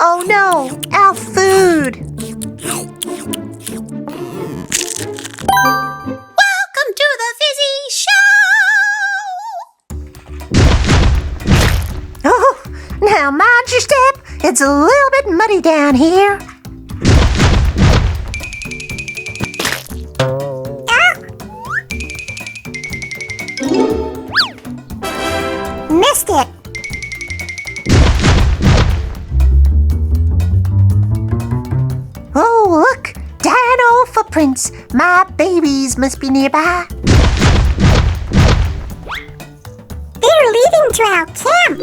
Oh no, our food! Welcome to the Fizzy Show! Oh, now mind your step. It's a little bit muddy down here. Missed it. Oh, look! Dino footprints! My babies must be nearby. They're leading to our camp.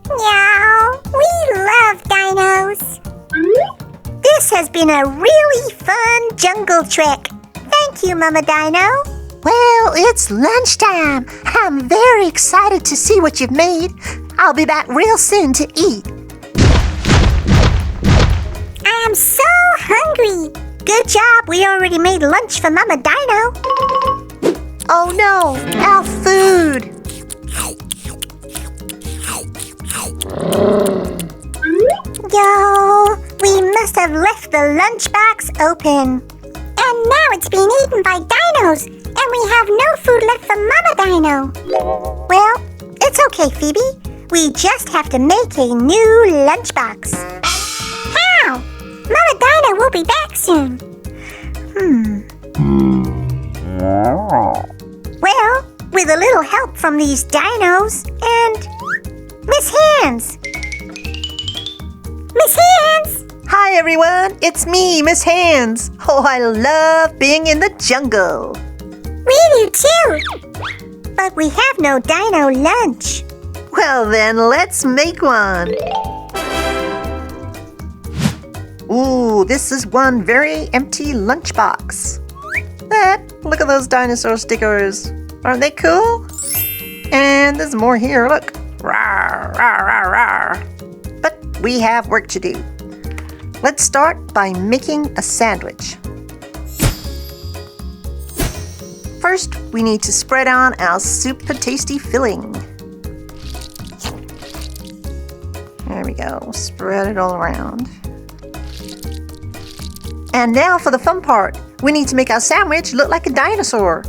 Meow. We love dinos. This has been a really fun jungle trek. Thank you, Mama Dino. Well, it's lunchtime. I'm very excited to see what you've made. I'll be back real soon to eat. I am so hungry. Good job, we already made lunch for Mama Dino. Oh no, our food! Yo, we must have left the lunchbox open. And now it's being eaten by dinos, and we have no food left for Mama Dino. Well, it's okay, Phoebe. We just have to make a new lunchbox. How? Mama Dino will be back soon. Well, with a little help from these dinos and Miss Hands. Miss Hands! Hi everyone, it's me, Miss Hands. Oh, I love being in the jungle. We do too. But we have no dino lunch. Well then, let's make one. Ooh, this is one very empty lunchbox. Look at those dinosaur stickers. Aren't they cool? And there's more here, look. Rawr, rawr, rawr, rawr. But we have work to do. Let's start by making a sandwich. First, we need to spread on our super tasty filling. There we go, spread it all around. And now for the fun part. We need to make our sandwich look like a dinosaur.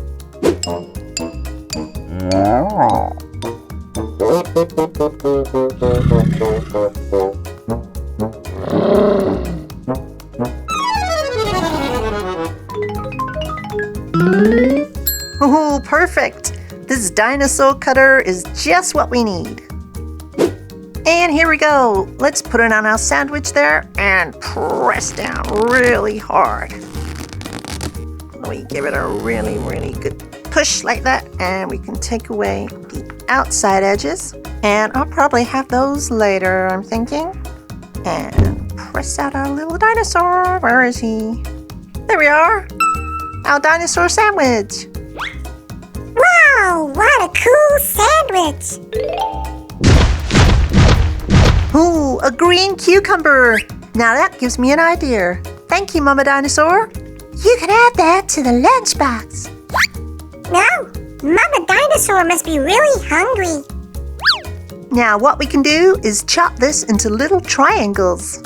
Oh, perfect! This dinosaur cutter is just what we need. And here we go. Let's put it on our sandwich there and press down really hard. We give it a really, really good push like that, and we can take away the outside edges. And I'll probably have those later, I'm thinking. And press out our little dinosaur. Where is he? There we are. Our dinosaur sandwich. Wow, what a cool sandwich. Ooh, a green cucumber. Now that gives me an idea. Thank you, Mama Dinosaur. You can add that to the lunchbox. No, Mama Dinosaur must be really hungry. Now what we can do is chop this into little triangles.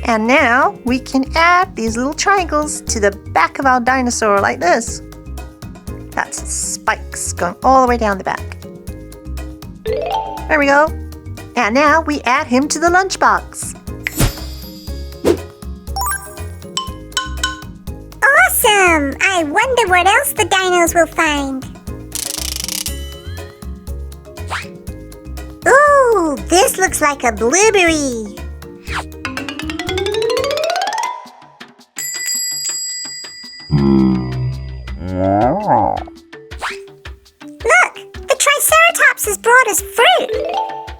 And now we can add these little triangles to the back of our dinosaur like this. That's spikes going all the way down the back. There we go. And now we add him to the lunchbox. Awesome! I wonder what else the dinos will find. Ooh, this looks like a blueberry. Look, the Triceratops has brought us fruit.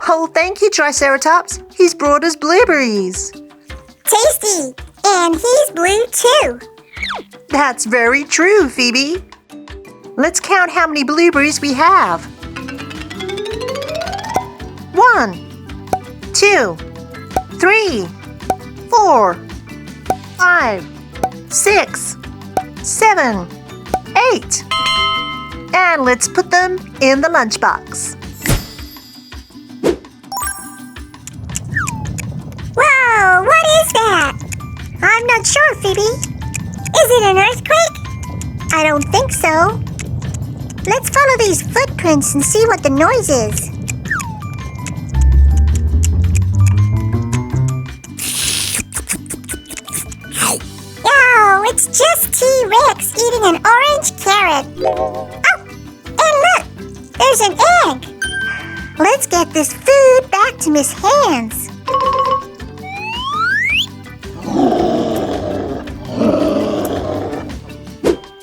Oh, thank you, Triceratops. He's brought us blueberries. Tasty, and he's blue too. That's very true, Phoebe. Let's count how many blueberries we have. 1, 2, 3, 4, 5, 6, 7, 8. And let's put them in the lunchbox. Whoa, what is that? I'm not sure, Phoebe. Is it an earthquake? I don't think so. Let's follow these footprints and see what the noise is. Oh, it's just T-Rex eating an orange carrot. Oh, and look, there's an egg. Let's get this food back to Miss Hands.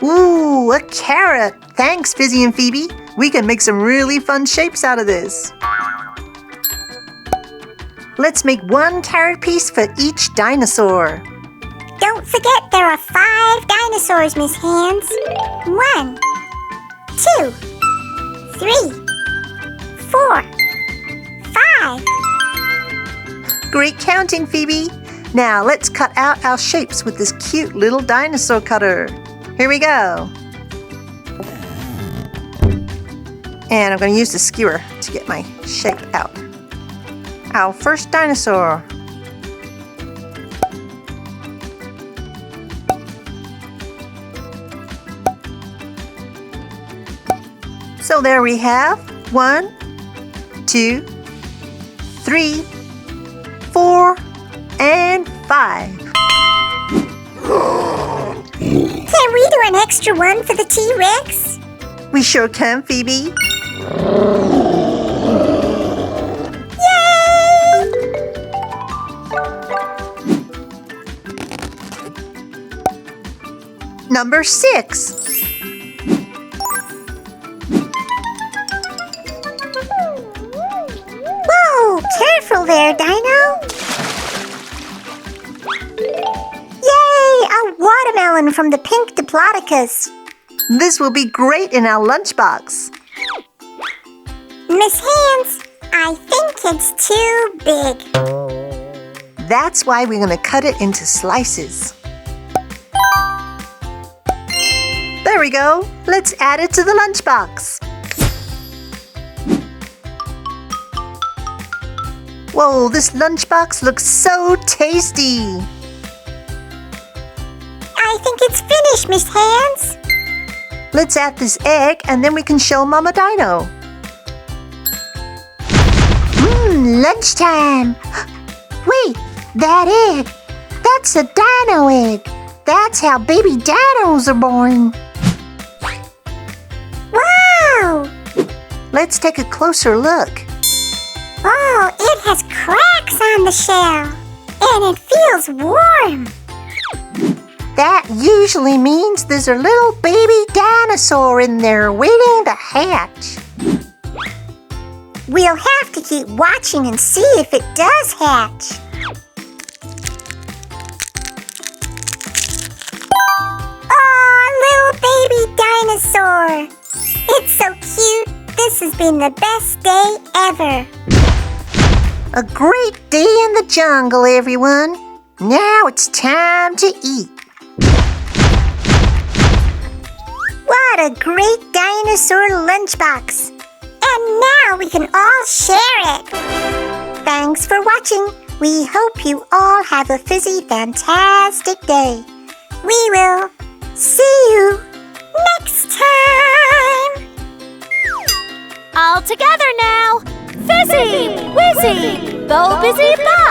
Ooh, a carrot. Thanks, Fizzy and Phoebe. We can make some really fun shapes out of this. Let's make one carrot piece for each dinosaur. Don't forget there are 5 dinosaurs, Miss Hands. 1, 2, 3, 4, 5. Great counting, Phoebe. Now let's cut out our shapes with this cute little dinosaur cutter. Here we go. And I'm going to use the skewer to get my shape out. Our first dinosaur. So there we have 1, 2, 3, 4, and 5. Can we do an extra one for the T-Rex? We sure can, Phoebe. Yay! Number 6. Whoa, careful there, Dino. Yay, a watermelon from the pink Diplodocus. This will be great in our lunchbox. Miss Hands, I think it's too big. That's why we're going to cut it into slices. There we go. Let's add it to the lunchbox. Whoa, this lunchbox looks so tasty. I think it's finished, Miss Hands. Let's add this egg and then we can show Mama Dino. Lunchtime. Wait, that egg. That's a dino egg. That's how baby dinos are born. Wow! Let's take a closer look. Oh, it has cracks on the shell. And it feels warm. That usually means there's a little baby dinosaur in there waiting to hatch. We'll have to keep watching and see if it does hatch. Oh, little baby dinosaur. It's so cute. This has been the best day ever. A great day in the jungle, everyone. Now it's time to eat. What a great dinosaur lunchbox. And now we can all share it. Thanks for watching. We hope you all have a fizzy, fantastic day. We will see you next time. All together now. Fizzy, Wizzy, Bo Busy Bo.